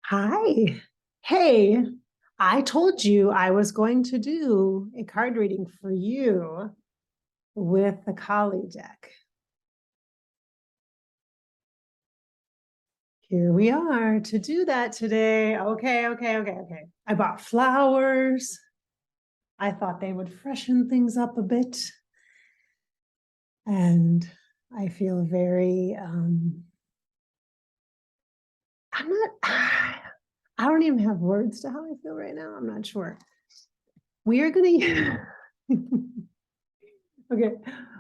Hi. Hey, I told you I was going to do a card reading for you with the Collie deck. Here we are to do that today. Okay. I bought flowers. I thought they would freshen things up a bit. And I feel very, I'm not, I don't even have words to how I feel right now. I'm not sure. We are going to, okay,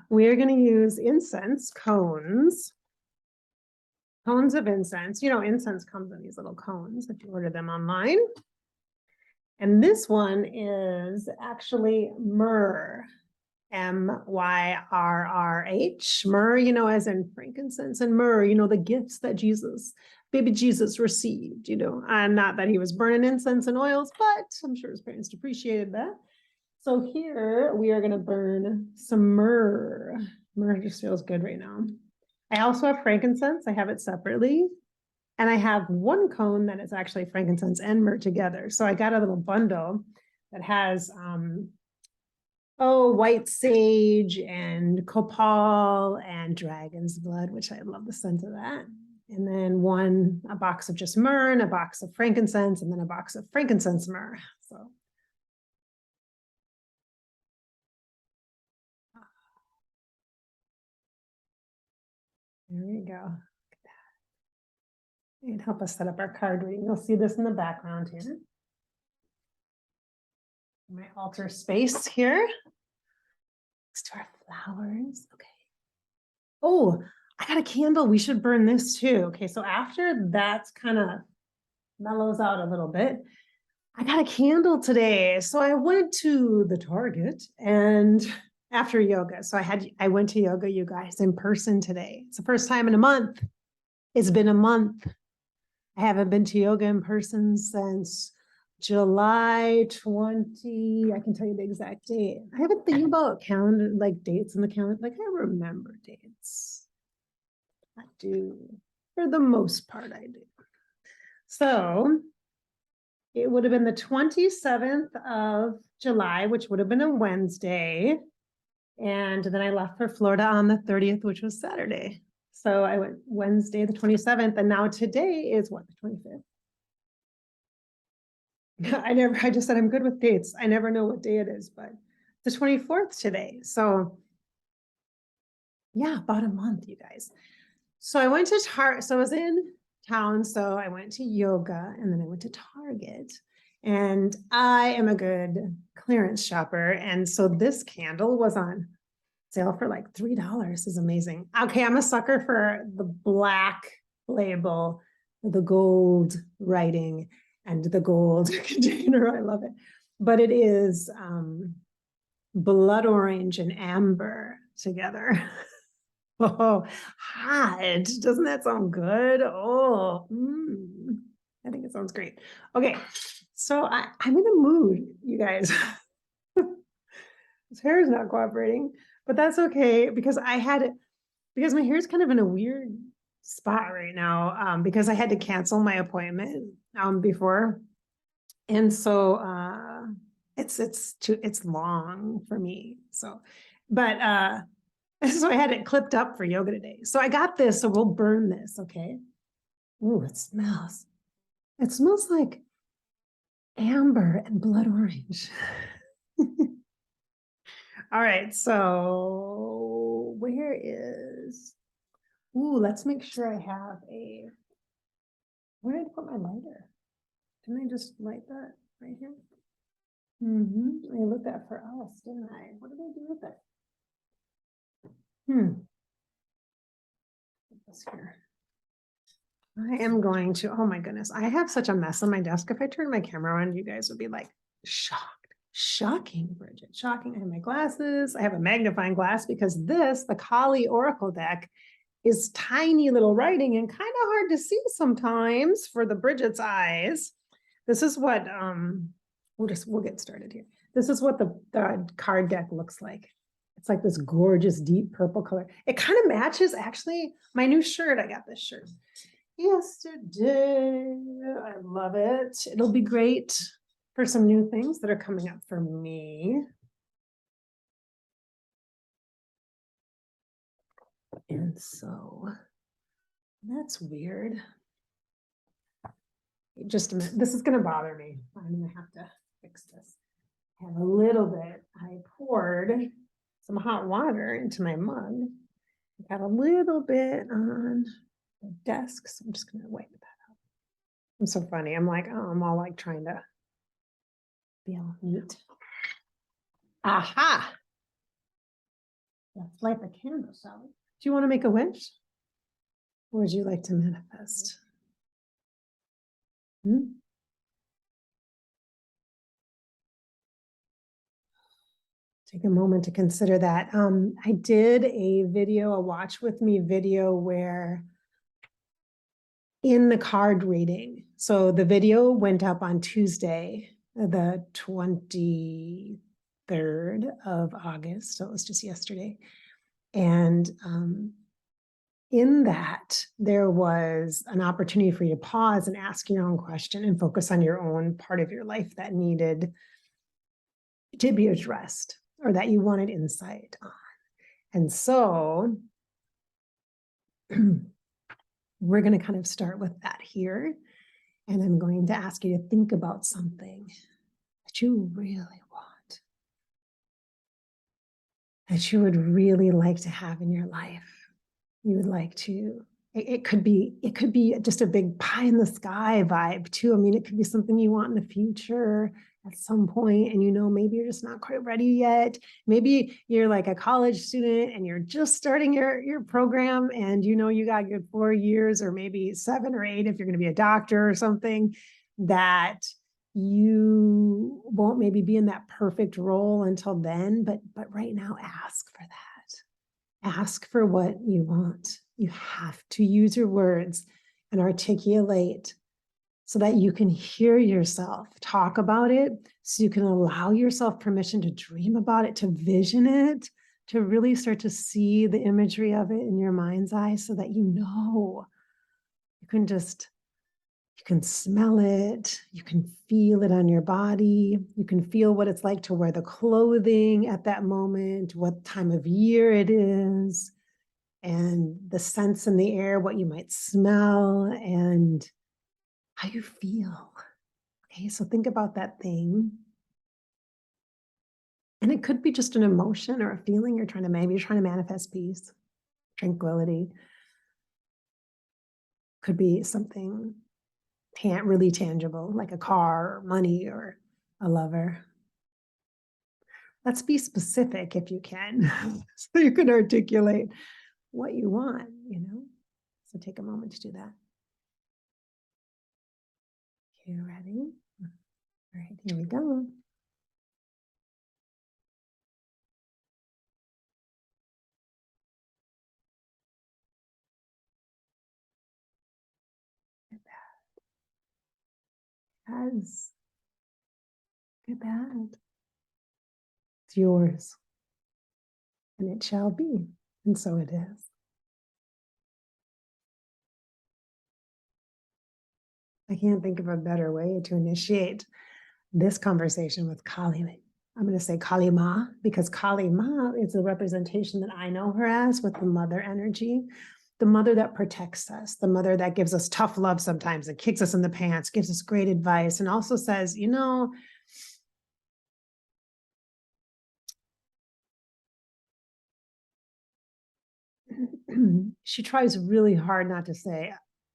we are going to use incense cones of incense. You know, incense comes in these little cones if you order them online. And this one is actually myrrh, M-Y-R-R-H. Myrrh, you know, as in frankincense, and myrrh, you know, the gifts that baby Jesus received, you know, and not that he was burning incense and oils, but I'm sure his parents appreciated that. So here we are going to burn some myrrh. Myrrh just feels good right now. I also have frankincense. I have it separately. And I have one cone that is actually frankincense and myrrh together. So I got a little bundle that has white sage and copal and dragon's blood, which I love the scent of that. And then a box of just myrrh and a box of frankincense, and then a box of frankincense myrrh. So there we go. And help us set up our card reading. You'll see this in the background here. My altar space here next to our flowers. Okay. Oh, I got a candle. We should burn this too. Okay, so after that's kind of mellows out a little bit, I got a candle today. So I went to the Target and after yoga. So I went to yoga, you guys, in person today. It's the first time in a month. It's been a month. I haven't been to yoga in person since July 20. I can tell you the exact date. I haven't think about calendar, like dates in the calendar. Like I remember dates. I do. For the most part, I do. So it would have been the 27th of July, which would have been a Wednesday. And then I left for Florida on the 30th, which was Saturday. So I went Wednesday, the 27th, and now today is what, the 25th? I just said I'm good with dates. I never know what day it is, but the 24th today. So yeah, about a month, you guys. So I went to Target. So I was in town. So I went to yoga and then I went to Target. And I am a good clearance shopper. And so this candle was on sale for like $3. Is amazing. Okay, I'm a sucker for the black label, the gold writing, and the gold container. I love it. But it is blood orange and amber together. Oh, hot. Doesn't that sound good? Oh, I think it sounds great. Okay, so I'm in a mood, you guys. His hair is not cooperating, but that's okay because because my hair is kind of in a weird spot right now because I had to cancel my appointment before. And so it's long for me. So, but so I had it clipped up for yoga today. So I got this, so we'll burn this, okay? Ooh, it smells. It smells like amber and blood orange. All right, so where is, let's make sure I have where did I put my lighter? Didn't I just light that right here? I lit that for us, didn't I? What did I do with it? Put this here. I am going to, oh my goodness, I have such a mess on my desk. If I turn my camera on, you guys would be like shocked. Shocking, Bridget, shocking. I have my glasses. I have a magnifying glass because the Kali Oracle deck is tiny little writing and kind of hard to see sometimes for the Bridget's eyes. This is what, we'll get started here. This is what the card deck looks like. It's like this gorgeous deep purple color. It kind of matches actually my new shirt. I got this shirt. yesterday. I love it. It'll be great for some new things that are coming up for me. And so that's weird. Just a minute. This is going to bother me. I'm going to have to fix this. I have a little bit. I poured some hot water into my mug. I got a little bit on the desk, so I'm just going to wipe that out. I'm so funny. I'm like, oh, I'm all like trying to be all neat. Aha! Let's light the candle, shall we? Do you want to make a wish? Or would you like to manifest? Take a moment to consider that. I did a video, a watch with me video where in the card reading, so the video went up on Tuesday, the 23rd of August, so it was just yesterday. And in that, there was an opportunity for you to pause and ask your own question and focus on your own part of your life that needed to be addressed or that you wanted insight on. And so we're going to kind of start with that here. And I'm going to ask you to think about something that you really want, that you would really like to have in your life. You would like to, it could be just a big pie in the sky vibe too. I mean, it could be something you want in the future at some point, and you know, maybe you're just not quite ready yet. Maybe you're like a college student and you're just starting your program, and you know you got good 4 years or maybe 7 or 8 if you're going to be a doctor or something, that you won't maybe be in that perfect role until then, but right now ask for that. Ask for what you want. You have to use your words and articulate so that you can hear yourself talk about it, so you can allow yourself permission to dream about it, to vision it, to really start to see the imagery of it in your mind's eye, so that you know you can smell it, you can feel it on your body, you can feel what it's like to wear the clothing at that moment, what time of year it is, and the scents in the air, what you might smell, and how you feel. Okay, so think about that thing. And it could be just an emotion or a feeling you're trying to manifest peace, tranquility. Could be something really tangible, like a car, or money, or a lover. Let's be specific if you can, so you can articulate what you want, you know? So take a moment to do that. You ready? All right, here we go. Yes. Good bad. It's yours. And it shall be. And so it is. I can't think of a better way to initiate this conversation with Kali. I'm going to say Kali Ma, because Kali Ma is a representation that I know her as, with the mother energy, the mother that protects us, the mother that gives us tough love sometimes and kicks us in the pants, gives us great advice, and also says, you know, she tries really hard not to say,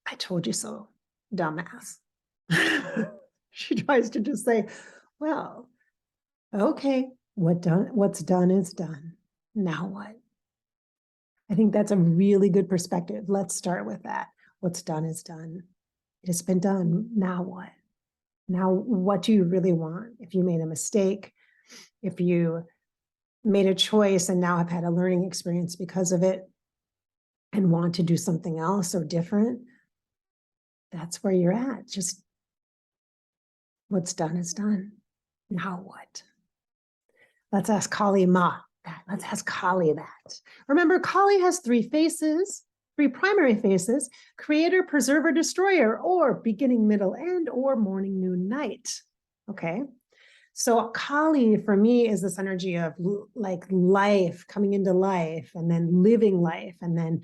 I told you so, dumbass. She tries to just say, well, okay, what's done is done. Now what? I think that's a really good perspective. Let's start with that. What's done is done. It has been done. Now what? Now, what do you really want? If you made a mistake, if you made a choice and now have had a learning experience because of it and want to do something else or different, that's where you're at. Just what's done is done. Now what? Let's ask Kali Ma that. Let's ask Kali that. Remember, Kali has 3 faces. 3 primary phases: creator, preserver, destroyer, or beginning, middle, end, or morning, noon, night. Okay. So Kali for me is this energy of like life, coming into life, and then living life, and then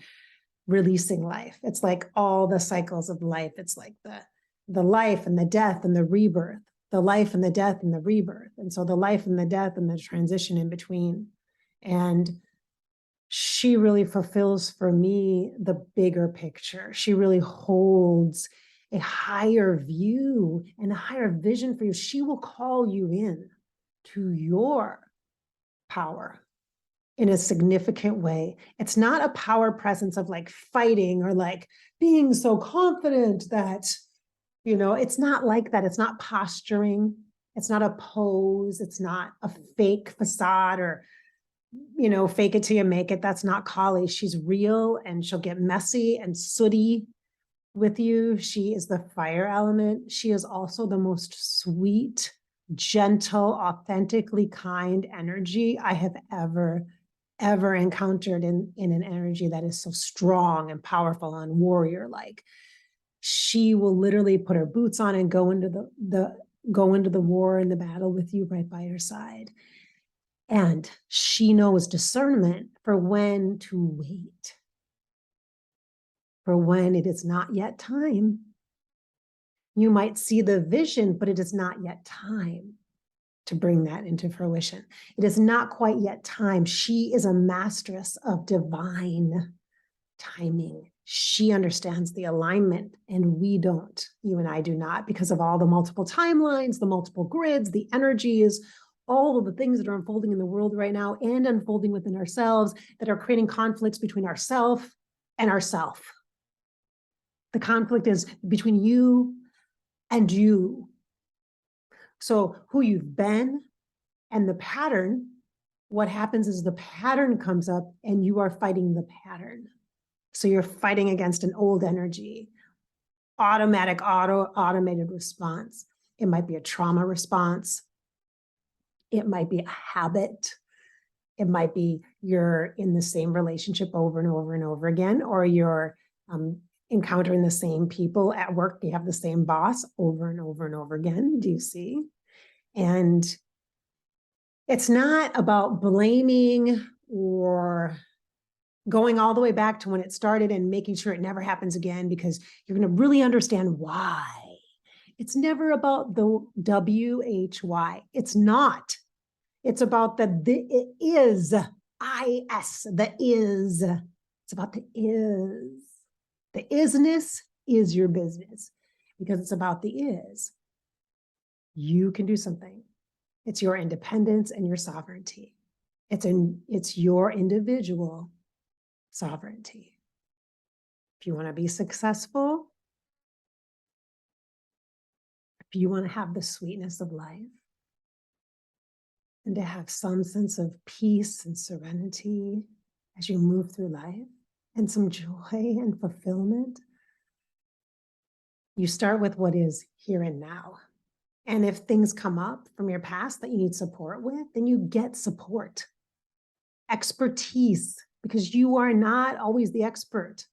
releasing life. It's like all the cycles of life. It's like the life and the death and the rebirth, the life and the death and the rebirth. And so the life and the death and the transition in between. And she really fulfills for me the bigger picture. She really holds a higher view and a higher vision for you. She will call you in to your power in a significant way. It's not a power presence of like fighting or like being so confident that, you know, it's not like that. It's not posturing. It's not a pose. It's not a fake facade or, you know, fake it till you make it. That's not Kali. She's real, and she'll get messy and sooty with you. She is the fire element. She is also the most sweet, gentle, authentically kind energy I have ever encountered in an energy that is so strong and powerful and warrior-like. She will literally put her boots on and go into the war and the battle with you right by your side. And she knows discernment for when to wait, for when it is not yet time. You might see the vision, but it is not yet time to bring that into fruition. It is not quite yet time. She is a masteress of divine timing. She understands the alignment, and we don't. You and I do not, because of all the multiple timelines, the multiple grids, the energies, all of the things that are unfolding in the world right now and unfolding within ourselves that are creating conflicts between ourself and ourself. The conflict is between you and you. So who you've been and the pattern, what happens is the pattern comes up and you are fighting the pattern. So you're fighting against an old energy, automated response. It might be a trauma response. It might be a habit. It might be you're in the same relationship over and over and over again, or you're encountering the same people at work. You have the same boss over and over and over again. Do you see? And it's not about blaming or going all the way back to when it started and making sure it never happens again, because you're going to really understand why. It's never about the WHY. It's not. It's about the it is, IS, the is. It's about the is. The isness is your business, because it's about the is. You can do something. It's your independence and your sovereignty. It's your individual sovereignty. If you want to be successful, if you want to have the sweetness of life, and to have some sense of peace and serenity as you move through life, and some joy and fulfillment, you start with what is here and now. And if things come up from your past that you need support with, then you get support, expertise, because you are not always the expert.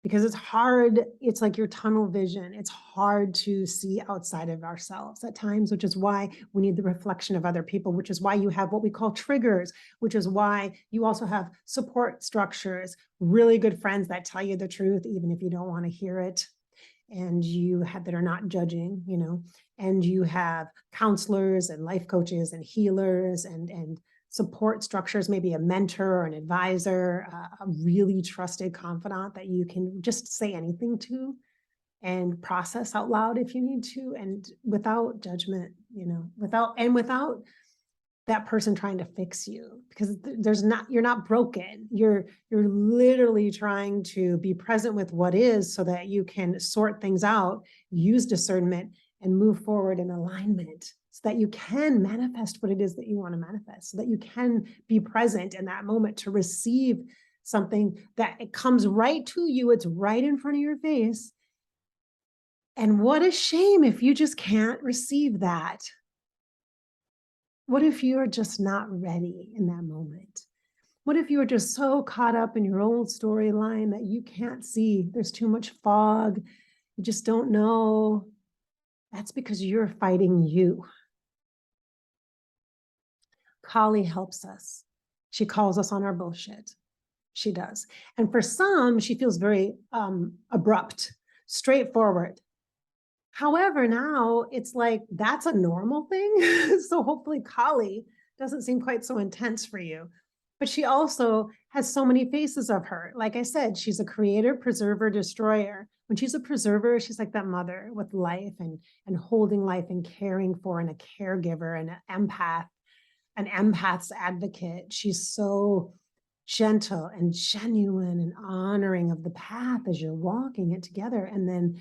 Because it's hard, it's like your tunnel vision. It's hard to see outside of ourselves at times, which is why we need the reflection of other people, which is why you have what we call triggers, which is why you also have support structures, really good friends that tell you the truth, even if you don't want to hear it. And you have that are not judging, you know, and you have counselors and life coaches and healers and support structures, maybe a mentor or an advisor, a really trusted confidant that you can just say anything to and process out loud if you need to, and without judgment, you know, without that person trying to fix you, because you're not broken. You're literally trying to be present with what is so that you can sort things out, use discernment, and move forward in alignment, so that you can manifest what it is that you want to manifest, so that you can be present in that moment to receive something that it comes right to you. It's right in front of your face. And what a shame if you just can't receive that. What if you're just not ready in that moment? What if you were just so caught up in your old storyline that you can't see? There's too much fog. You just don't know. That's because you're fighting you. Kali helps us. She calls us on our bullshit. She does. And for some, she feels very abrupt, straightforward. However, now it's like that's a normal thing. So hopefully Kali doesn't seem quite so intense for you. But she also has so many faces of her. Like I said, she's a creator, preserver, destroyer. When she's a preserver, she's like that mother with life and holding life and caring for, and a caregiver and an empath's advocate. She's so gentle and genuine and honoring of the path as you're walking it together. And then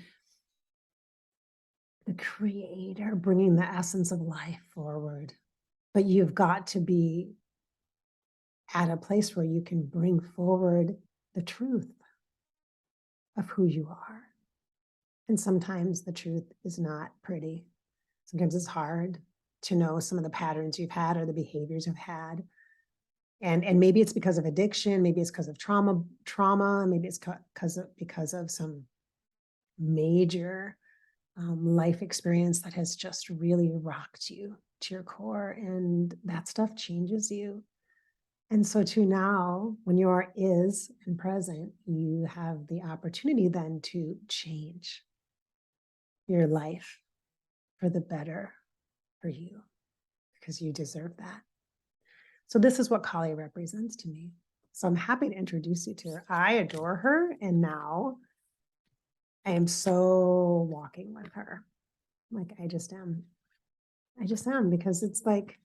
the creator bringing the essence of life forward. But you've got to be at a place where you can bring forward the truth of who you are. And sometimes the truth is not pretty. Sometimes it's hard to know some of the patterns you've had or the behaviors you've had. And maybe it's because of addiction, maybe it's because of trauma, maybe it's because of some major life experience that has just really rocked you to your core, and that stuff changes you. And so too now, when you are is and present, you have the opportunity then to change your life for the better for you, because you deserve that. So this is what Kali represents to me. So I'm happy to introduce you to her. I adore her, and now I am so walking with her. Like I just am, because it's like,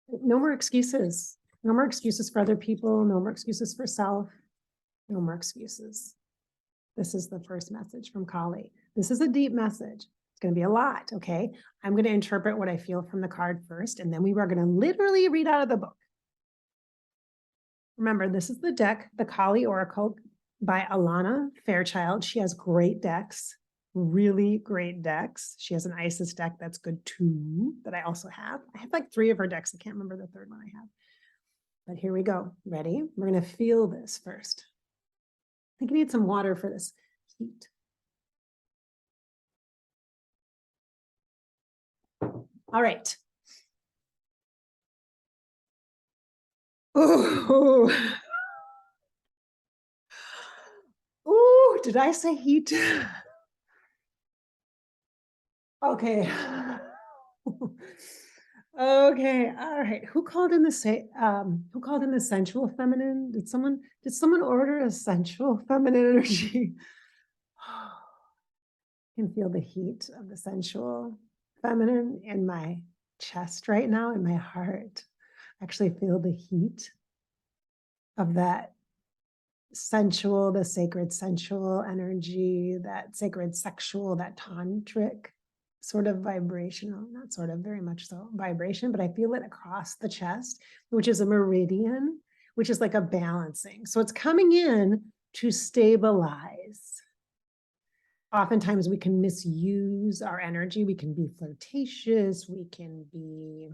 no more excuses. No more excuses for other people. No more excuses for self. No more excuses. This is the first message from Kali. This is a deep message. It's going to be a lot, okay? I'm going to interpret what I feel from the card first, and then we are going to literally read out of the book. Remember, this is the deck, the Kali Oracle by Alana Fairchild. She has great decks. Really great decks. She has an Isis deck that's good too, that I also have. I have like 3 of her decks. I can't remember the third one I have. But here we go. Ready? We're going to feel this first. I think you need some water for this heat. All right. Ooh. Ooh, did I say heat? Okay. Okay, all right. Who called in the sensual feminine? Did someone order a sensual feminine energy? I can feel the heat of the sensual feminine in my chest right now, in my heart. I actually feel the heat of that sensual, the sacred sensual energy, that sacred sexual, that tantric sort of vibrational, not sort of, very much so vibration, but I feel it across the chest, which is a meridian, which is like a balancing. So it's coming in to stabilize. Oftentimes we can misuse our energy. We can be flirtatious. We can be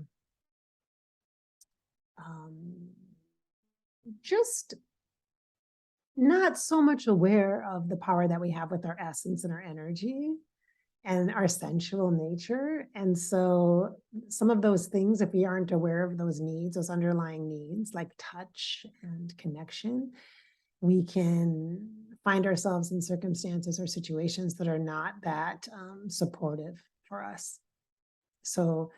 just not so much aware of the power that we have with our essence and our energy and our sensual nature. And so some of those things, if we aren't aware of those needs, those underlying needs like touch and connection, we can find ourselves in circumstances or situations that are not that supportive for us. So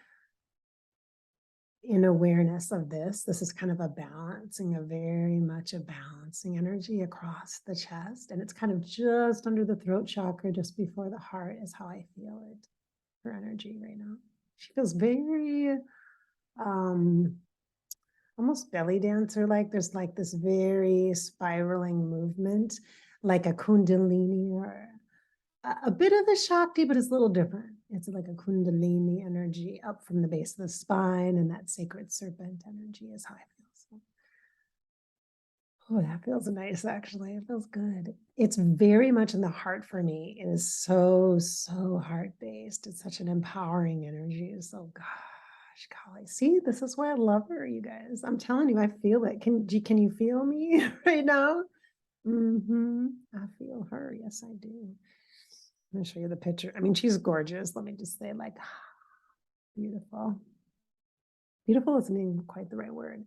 in awareness of this is kind of a balancing, very much a balancing energy across the chest. And it's kind of just under the throat chakra, just before the heart is how I feel it, her energy right now. She feels very, almost belly dancer like. There's like this very spiraling movement, like a kundalini or a bit of a Shakti, but it's a little different. It's like a kundalini energy up from the base of the spine, and that sacred serpent energy is how I feel. So, oh, that feels nice, actually. It feels good. It's very much in the heart for me. It is so, so heart-based. It's such an empowering energy. So, gosh, gosh, golly. See, this is why I love her, you guys. I'm telling you, I feel it. Can you feel me right now? I feel her. Yes, I do. I'm gonna show you the picture. I mean, she's gorgeous. Let me just say, like, beautiful. Beautiful isn't even quite the right word.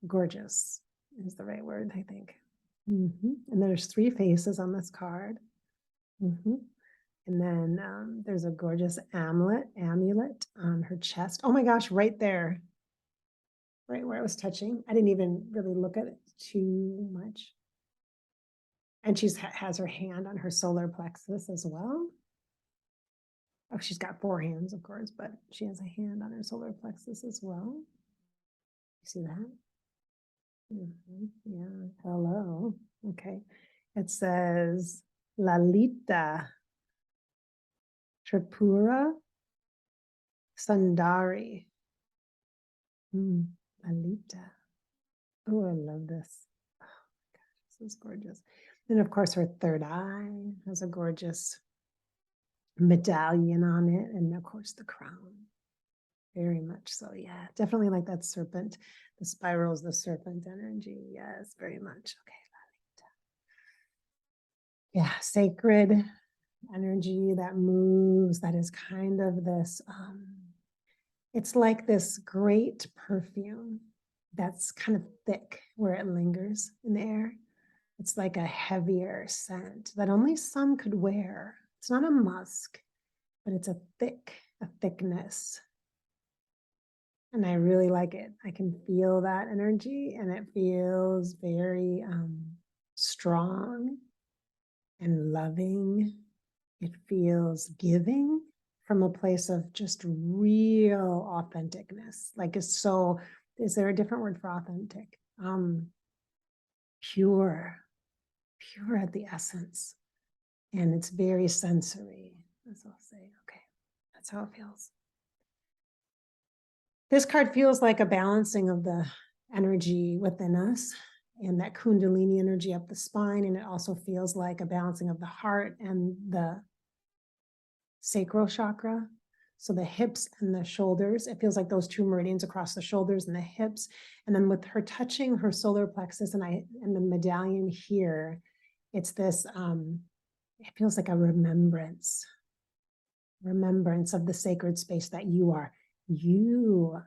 Gorgeous is the right word, I think. And there's 3 faces on this card. And then there's a gorgeous amulet on her chest. Oh my gosh, right there. Right where I was touching. I didn't even really look at it too much. And she has her hand on her solar plexus as well. Oh, she's got 4 hands, of course, but she has a hand on her solar plexus as well. You see that? Yeah, hello. Okay. It says Lalita Tripura Sundari. Lalita. Oh, I love this. Oh my gosh, this is gorgeous. And of course, her third eye has a gorgeous medallion on it. And of course, the crown. Very much so. Yeah, definitely like that serpent. The spirals, the serpent energy. Yes, very much. Okay. Yeah, sacred energy that moves, that is kind of this, it's like this great perfume that's kind of thick where it lingers in the air. It's like a heavier scent that only some could wear. It's not a musk, but it's a thickness. And I really like it. I can feel that energy and it feels very strong and loving. It feels giving from a place of just real authenticness. Like it's so, is there a different word for authentic? Pure at the essence. And it's very sensory, as I'll say. Okay, that's how it feels. This card feels like a balancing of the energy within us and that Kundalini energy up the spine. And it also feels like a balancing of the heart and the sacral chakra. So the hips and the shoulders, it feels like those 2 meridians across the shoulders and the hips. And then with her touching her solar plexus and the medallion here, it's this, it feels like a remembrance of the sacred space that you are. You,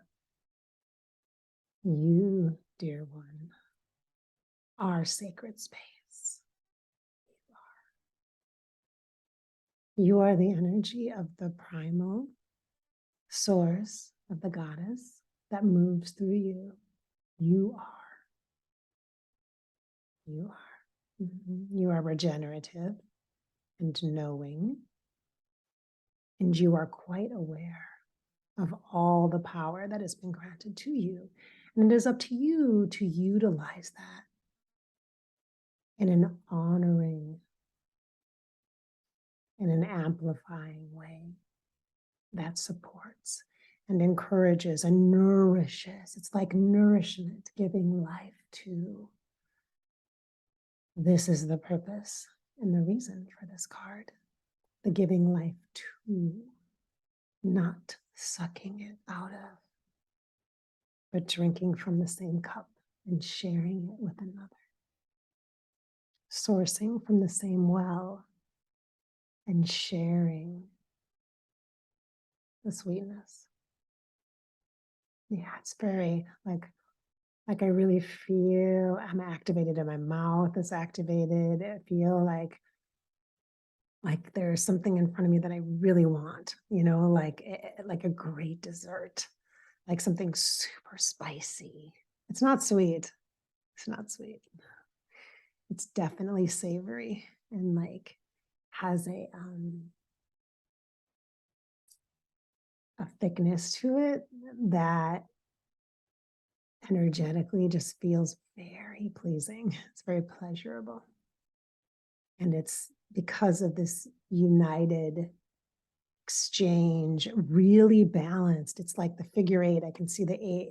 dear one, are sacred space. You are the energy of the primal source of the goddess that moves through you. You are. You are regenerative and knowing, and you are quite aware of all the power that has been granted to you. And it is up to you to utilize that in an honoring, in an amplifying way that supports and encourages and nourishes. It's like nourishment, giving life to. This is the purpose and the reason for this card. The giving life to, not sucking it out of, but drinking from the same cup and sharing it with another. Sourcing from the same well and sharing the sweetness. Yeah, it's very like I really feel I'm activated in my mouth is activated. I feel like there's something in front of me that I really want, like a great dessert, like something super spicy. It's not sweet. It's not sweet. It's definitely savory and like has a thickness to it that energetically just feels very pleasing. It's very pleasurable. And it's because of this united exchange, really balanced. It's like the figure 8. I can see the 8,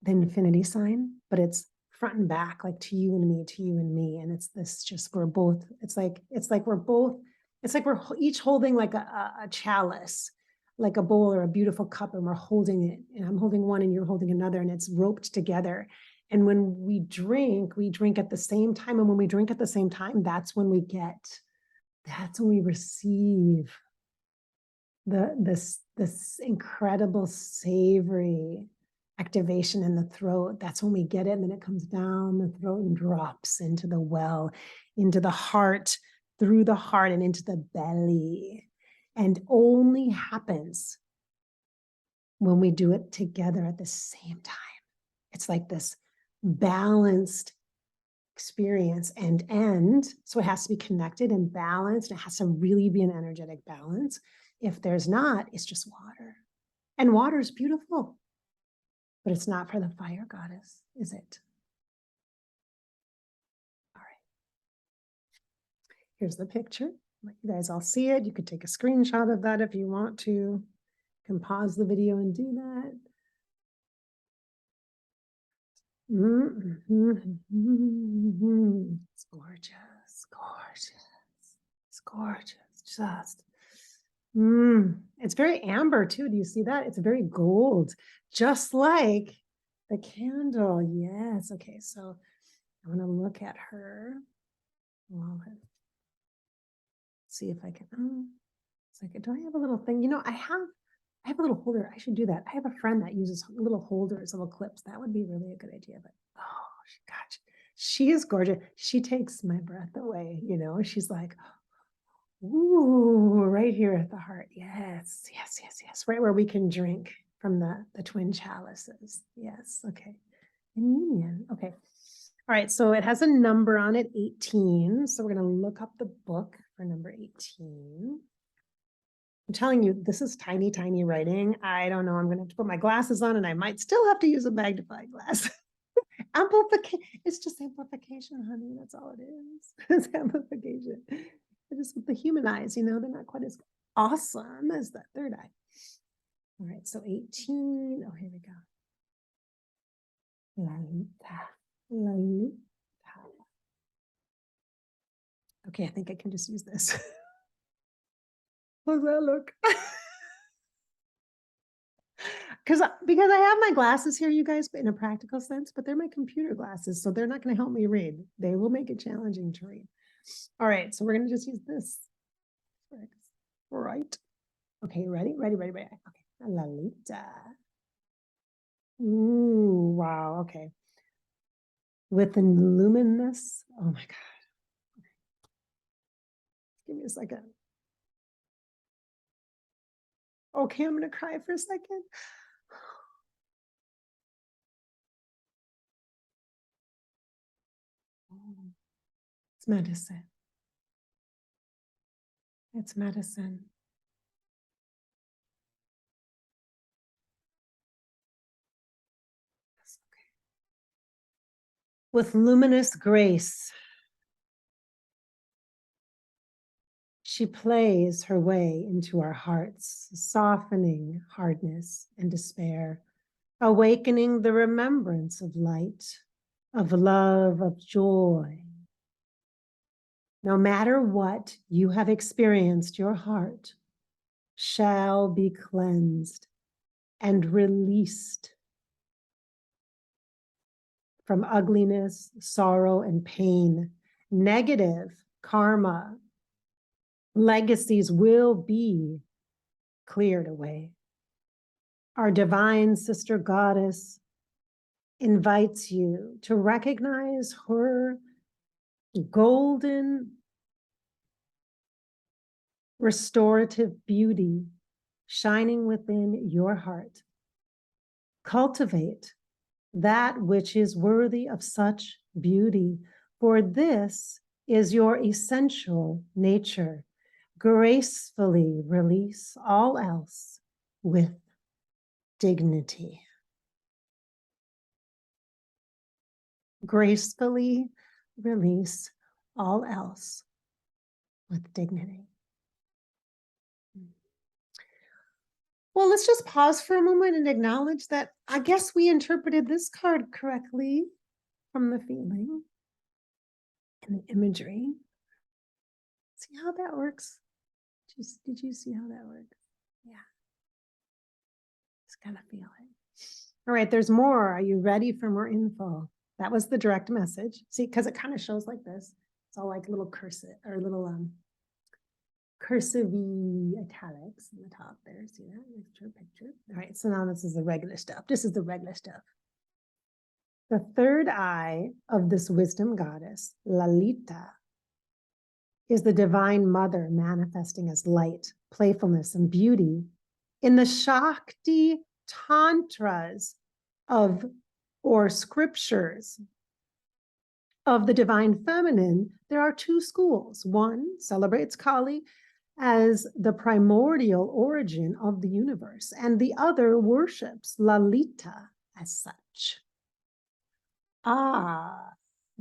the infinity sign, but it's front and back, like to you and me, to you and me. And it's this just, we're both, it's like we're each holding like a chalice like a bowl or a beautiful cup, and we're holding it, and I'm holding one and you're holding another, and it's roped together. And when we drink at the same time. And when we drink at the same time, that's when we receive this incredible savory activation in the throat. That's when we get it. And then it comes down the throat and drops into the well, into the heart, through the heart and into the belly. And only happens when we do it together at the same time. It's like this balanced experience and so it has to be connected and balanced. It has to really be an energetic balance. If there's not, it's just water. And water is beautiful, but it's not for the fire goddess, is it? All right. Here's the picture. Let you guys all see it. You could take a screenshot of that if you want to. You can pause the video and do that. It's gorgeous, gorgeous, it's gorgeous, just. It's very amber too. Do you see that? It's very gold, just like the candle. Yes. Okay, so I want to look at her. See if I can. It's like, do I have a little thing? You know, I have a little holder. I should do that. I have a friend that uses little holders, little clips. That would be really a good idea. But oh, gosh, she is gorgeous. She takes my breath away. You know, she's like, ooh, right here at the heart. Yes, yes, yes, yes. Right where we can drink from the twin chalices. Yes. Okay. In union. Okay. All right. So it has a number on it, 18. So we're going to look up the book for number 18. I'm telling you, this is tiny, tiny writing. I don't know. I'm going to have to put my glasses on and I might still have to use a magnifying glass. Amplification. It's just amplification, honey. That's all it is. It's amplification. It is with the human eyes, you know, they're not quite as awesome as that third eye. All right. So 18. Oh, here we go. Lalita. Lalita. Okay. I think I can just use this. How does that look? Because I have my glasses here, you guys, but in a practical sense, but they're my computer glasses, so they're not going to help me read. They will make it challenging to read. All right, so we're going to just use this. Right. Okay, ready? Okay, Lalita. Ooh, wow, okay. With the luminous, oh my God. Give me a second. Okay, I'm going to cry for a second. It's medicine. It's medicine. Okay. With luminous grace, she plays her way into our hearts, softening hardness and despair, awakening the remembrance of light, of love, of joy. No matter what you have experienced, your heart shall be cleansed and released from ugliness, sorrow, and pain. Negative karma, legacies will be cleared away. Our divine sister goddess invites you to recognize her golden restorative beauty shining within your heart. Cultivate that which is worthy of such beauty, for this is your essential nature. Gracefully release all else with dignity. Gracefully release all else with dignity. Well, let's just pause for a moment and acknowledge that I guess we interpreted this card correctly from the feeling and the imagery. See how that works? Did you see how that works? Yeah. gotta feel it. All right, there's more. Are you ready for more info? That was the direct message. See, because it kind of shows like this. It's all like little cursive or little cursive italics in the top there. See that? Picture. All right, so now this is the regular stuff. This is the regular stuff. The third eye of this wisdom goddess, Lalita, is the divine mother manifesting as light, playfulness, and beauty. In the Shakti tantras or scriptures of the divine feminine, there are two schools. One celebrates Kali as the primordial origin of the universe, and the other worships Lalita as such.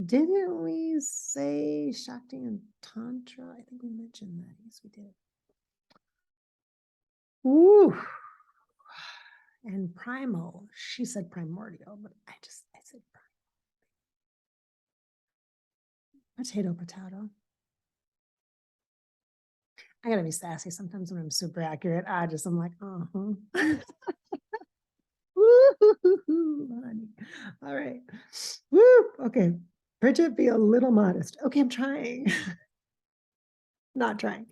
Didn't we say Shakti and Tantra? I think we mentioned that. Yes, we did. Ooh. And primal. She said primordial, but I said primal. Potato. I gotta be sassy sometimes when I'm super accurate. I'm like, uh-huh. Woo, honey. All right. Woo. Okay. Bridget, be a little modest. Okay, I'm trying. Not trying.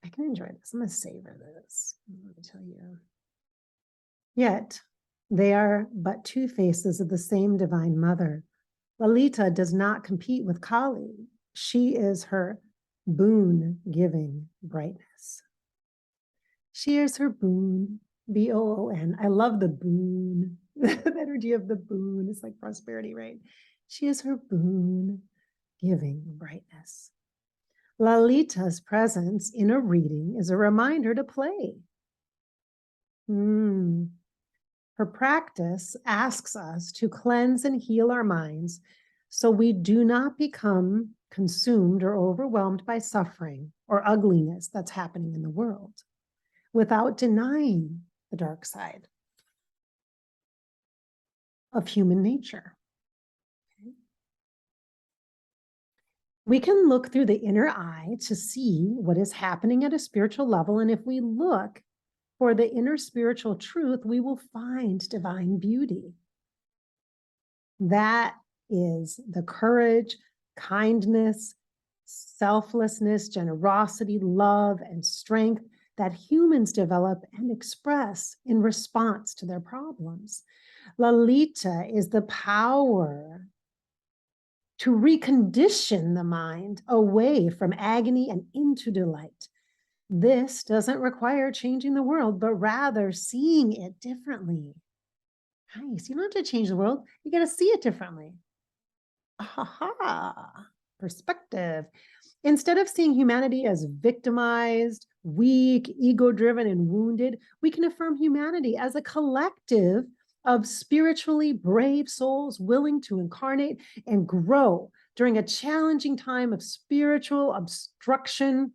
I can enjoy this. I'm gonna savor this. I'm gonna tell you. Yet, they are but two faces of the same divine mother. Lalita does not compete with Kali. She is her boon-giving brightness. She is her boon, B-O-O-N. I love the boon. The energy of the boon is like prosperity, right? She is her boon-giving brightness. Lalita's presence in a reading is a reminder to play. Her practice asks us to cleanse and heal our minds so we do not become consumed or overwhelmed by suffering or ugliness that's happening in the world without denying the dark side of human nature. Okay. We can look through the inner eye to see what is happening at a spiritual level, and if we look for the inner spiritual truth, we will find divine beauty. That is the courage, kindness, selflessness, generosity, love, and strength that humans develop and express in response to their problems. Lalita is the power to recondition the mind away from agony and into delight. This doesn't require changing the world, but rather seeing it differently. Nice. You don't have to change the world. You got to see it differently. Aha. Perspective. Instead of seeing humanity as victimized, weak, ego-driven, and wounded, we can affirm humanity as a collective of spiritually brave souls willing to incarnate and grow during a challenging time of spiritual obstruction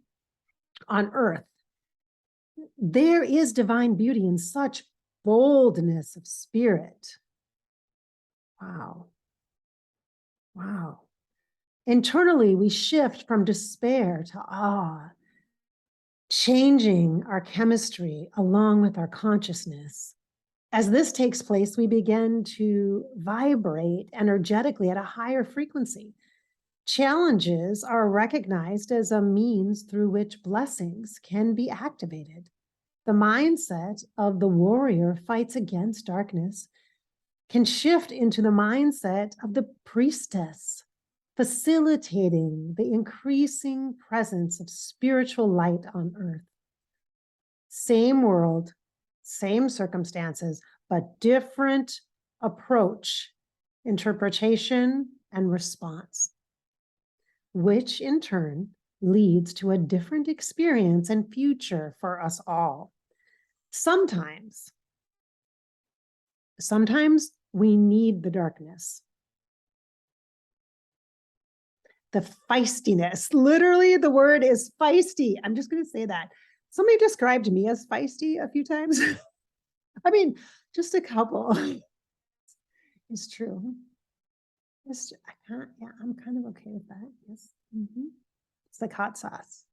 on earth. There is divine beauty in such boldness of spirit. Wow. Wow. Internally, we shift from despair to awe, changing our chemistry along with our consciousness. As this takes place, we begin to vibrate energetically at a higher frequency. Challenges are recognized as a means through which blessings can be activated. The mindset of the warrior fights against darkness can shift into the mindset of the priestess, facilitating the increasing presence of spiritual light on earth. Same world, same circumstances, but different approach, interpretation, and response, which in turn leads to a different experience and future for us all. Sometimes we need the darkness. The feistiness, literally the word is feisty. I'm just going to say that. Somebody described me as feisty a few times. I mean, just a couple. It's true. I'm kind of okay with that. Yes. It's like hot sauce.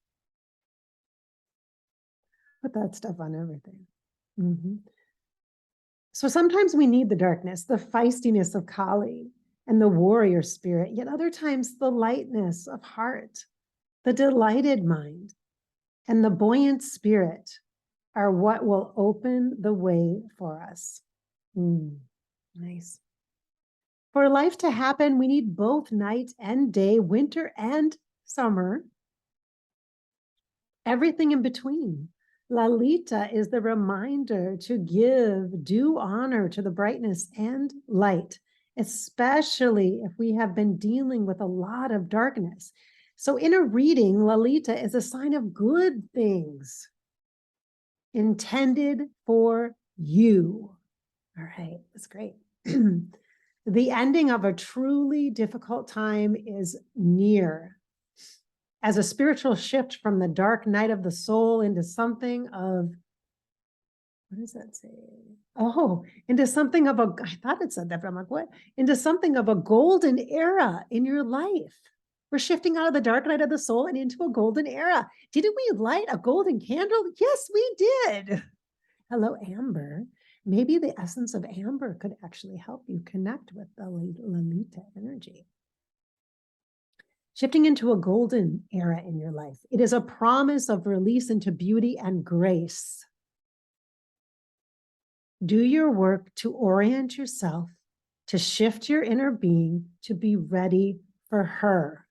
Put that stuff on everything. So sometimes we need the darkness, the feistiness of Kali and the warrior spirit, yet other times the lightness of heart, the delighted mind, and the buoyant spirit are what will open the way for us. Nice. For life to happen, we need both night and day, winter and summer, everything in between. Lalita is the reminder to give due honor to the brightness and light, especially if we have been dealing with a lot of darkness. So in a reading, Lalita is a sign of good things intended for you. All right, that's great. The ending of a truly difficult time is near. As a spiritual shift from the dark night of the soul into something of, what does that say? Oh, into something of a, I thought it said that, but I'm like, what? Into something of a golden era in your life. We're shifting out of the dark night of the soul and into a golden era. Didn't we light a golden candle? Yes, we did. Hello, Amber. Maybe the essence of amber could actually help you connect with the Lalita energy. Shifting into a golden era in your life. It is a promise of release into beauty and grace. Do your work to orient yourself, to shift your inner being, to be ready for her.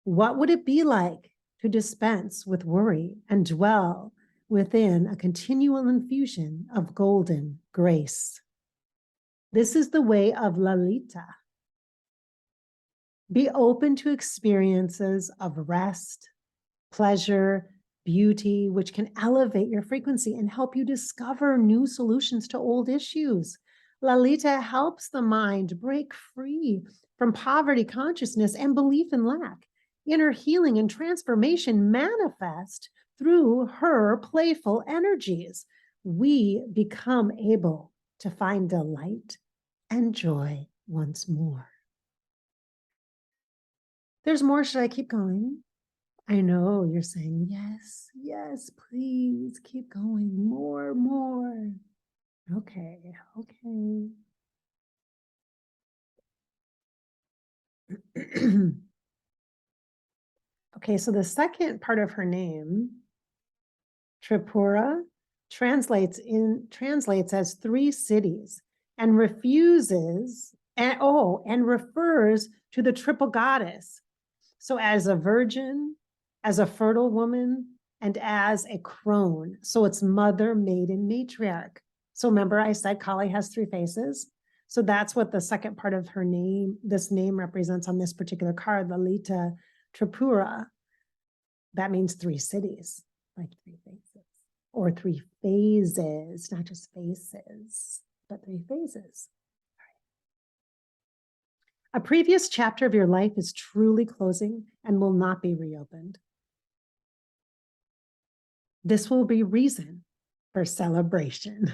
What would it be like to dispense with worry and dwell within a continual infusion of golden grace? This is the way of Lalita. Be open to experiences of rest, pleasure, beauty, which can elevate your frequency and help you discover new solutions to old issues. Lalita helps the mind break free from poverty consciousness and belief in lack. Inner healing and transformation manifest through her playful energies. We become able to find delight and joy once more. There's more. Should I keep going? I know you're saying, yes, yes, please keep going. More. Okay. Okay, so the second part of her name, Tripura, translates as 3 cities and refers to the triple goddess. So as a virgin, as a fertile woman, and as a crone. So it's mother, maiden, matriarch. So remember I said Kali has 3 faces. So that's what the second part of her name, this name represents on this particular card, Lalita Tripura. That means 3 cities, like 3 faces, or 3 phases, not just faces, but 3 phases. A previous chapter of your life is truly closing and will not be reopened. This will be reason for celebration.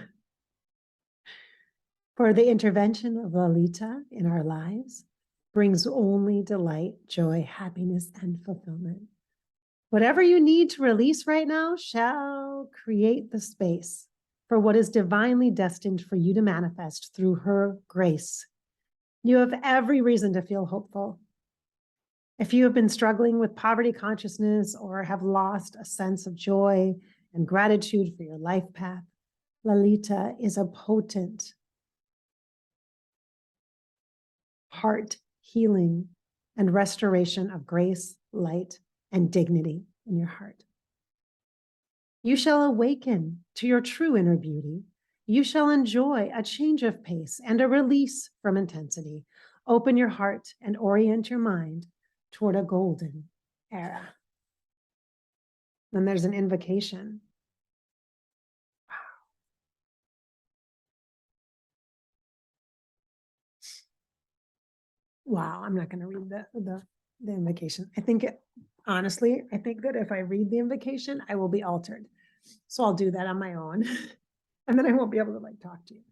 For the intervention of Lalita in our lives brings only delight, joy, happiness, and fulfillment. Whatever you need to release right now shall create the space for what is divinely destined for you to manifest through her grace. You have every reason to feel hopeful. If you have been struggling with poverty consciousness or have lost a sense of joy and gratitude for your life path, Lalita is a potent heart healing and restoration of grace, light, and dignity in your heart. You shall awaken to your true inner beauty. You shall enjoy a change of pace and a release from intensity. Open your heart and orient your mind toward a golden era. Then there's an invocation. Wow, I'm not going to read the invocation. Honestly, I think that if I read the invocation, I will be altered. So I'll do that on my own. And then I won't be able to talk to you.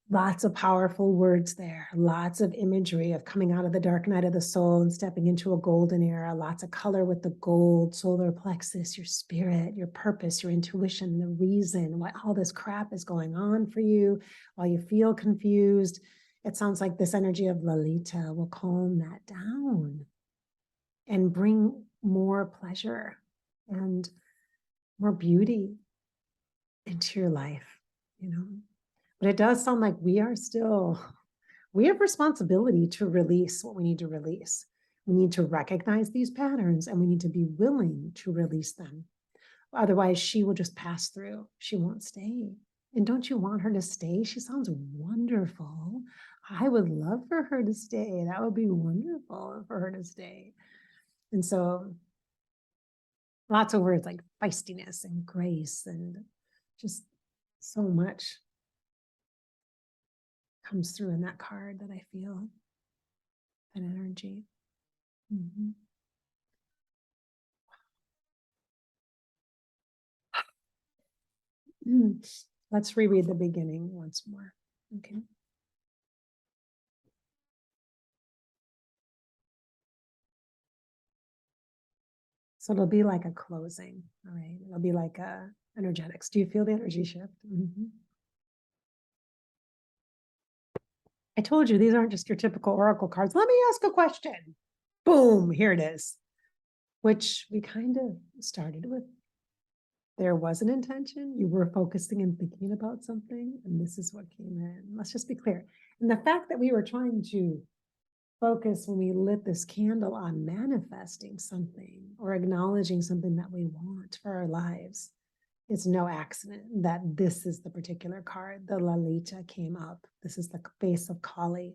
Lots of powerful words there, lots of imagery of coming out of the dark night of the soul and stepping into a golden era, lots of color with the gold, solar plexus, your spirit, your purpose, your intuition, the reason why all this crap is going on for you, while you feel confused. It sounds like this energy of Lalita will calm that down and bring more pleasure and more beauty into your life, you know. But it does sound like we have responsibility to release what we need to release. We need to recognize these patterns and we need to be willing to release them. Otherwise, she will just pass through. She won't stay. And don't you want her to stay? She sounds wonderful. I would love for her to stay. That would be wonderful for her to stay. And so lots of words like feistiness and grace and just so much comes through in that card that I feel, that energy. Mm-hmm. Let's reread the beginning once more. Okay. So it'll be like a closing. All right. It'll be like a energetics. Do you feel the energy shift? Mm-hmm. I told you these aren't just your typical oracle cards. Let me ask a question. Boom, here it is. Which we kind of started with. There was an intention. You were focusing and thinking about something, and this is what came in. Let's just be clear. And the fact that we were trying to focus when we lit this candle on manifesting something or acknowledging something that we want for our lives, it's no accident that this is the particular card. The Lalita came up. This is the face of Kali,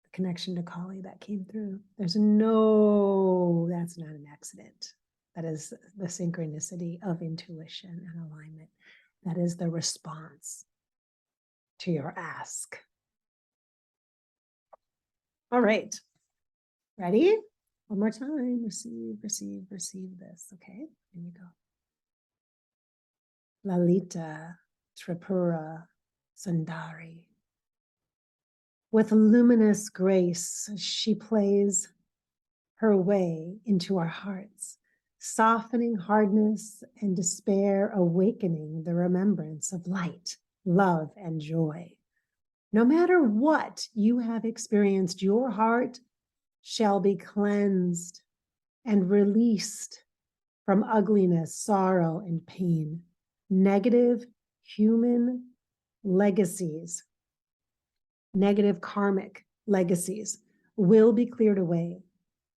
the connection to Kali that came through. That's not an accident. That is the synchronicity of intuition and alignment. That is the response to your ask. All right. Ready? One more time. Receive, receive, receive this. Okay, here we go. Lalita Tripura Sundari. With luminous grace, she plays her way into our hearts, softening hardness and despair, awakening the remembrance of light, love, and joy. No matter what you have experienced, your heart shall be cleansed and released from ugliness, sorrow, and pain. Negative human legacies, negative karmic legacies will be cleared away.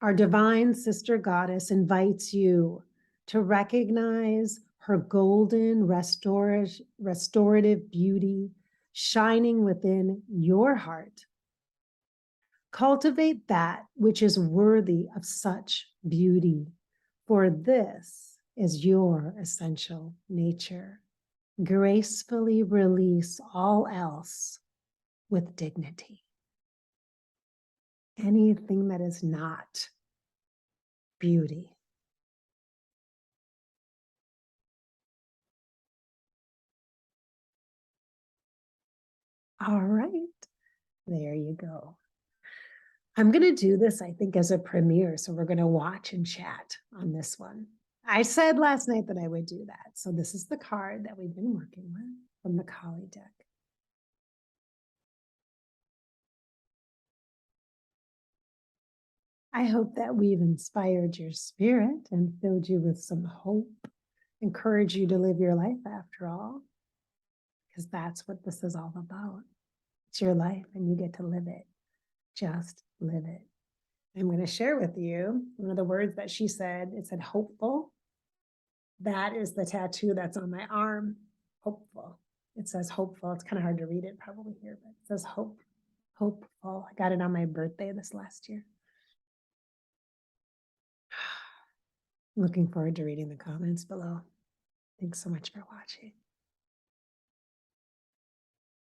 Our divine sister goddess invites you to recognize her golden restorative beauty shining within your heart. Cultivate that which is worthy of such beauty, for this is your essential nature. Gracefully release all else with dignity. Anything that is not beauty. All right, there you go. I'm going to do this, I think, as a premiere. So we're going to watch and chat on this one. I said last night that I would do that. So this is the card that we've been working with from the Kali deck. I hope that we've inspired your spirit and filled you with some hope, encourage you to live your life after all, because that's what this is all about. It's your life and you get to live it. Just live it. I'm going to share with you one of the words that she said. It said hopeful. That is the tattoo that's on my arm. Hopeful. It says hopeful. It's kind of hard to read it probably here, but it says hope. Hopeful. I got it on my birthday this last year. Looking forward to reading the comments below. Thanks so much for watching.